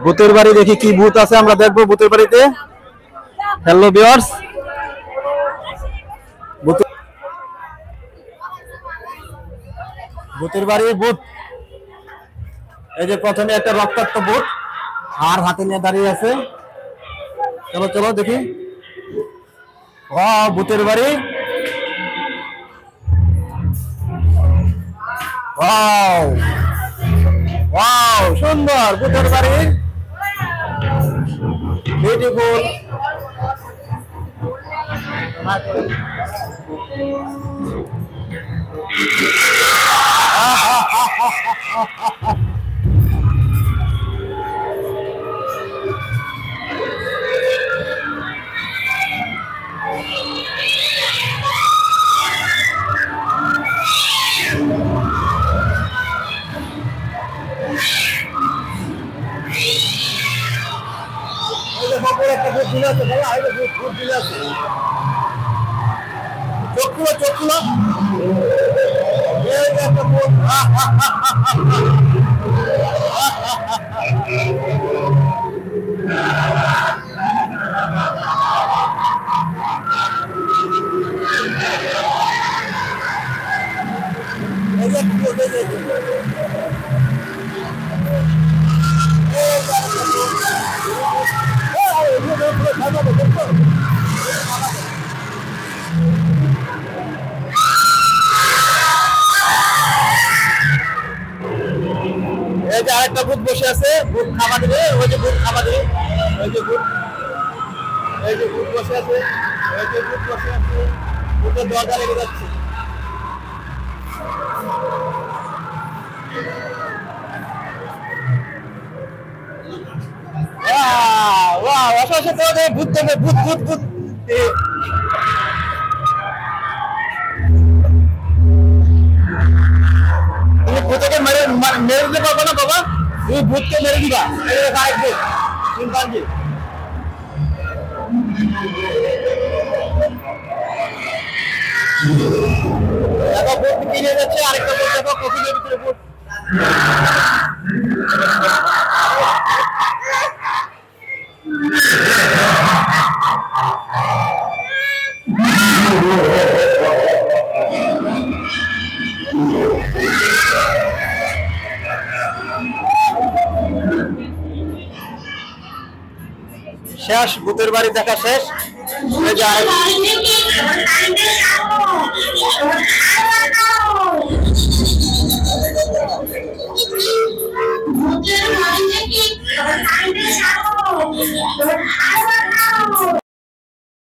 ভূতের বাড়ি দেখি কি ভূত আছে আমরা দেখবো ভূতের বাড়িতে। হ্যালো ভিউয়ার্স, ভূতের বাড়ি ভূত। এই যে প্রথমে একটা রক্তাক্ত ভূত আর হাতে নিয়ে দাঁড়িয়ে আছে। চলো চলো দেখি। ভূতের বাড়ি, সুন্দর ভূতের বাড়ি, বিউটিফুল। এই যে আরেকটা ভূত বসে আছে, ভূত খাবার দিবে। ওই যে ভূত খাবার দিবে, ওই যে ভূত, এই যে ভূত বসে আছে, ওই যে ভূত বসে আছে, ভূতের দরজা লেগে যাচ্ছে। ভূত দেবে, ভূত ভূত ভূত। তুমি ভূতকে মেরে দিতে পারবো না বাবা, তুমি ভূতকে মেরে দিবা। চিম্পাঞ্জি দেখো ভূত কিনে যাচ্ছে, আরেকটা ভূত দেখো কফিনের ভিতরে ভূত। শেষ, ভূতের বাড়ি দেখা শেষ।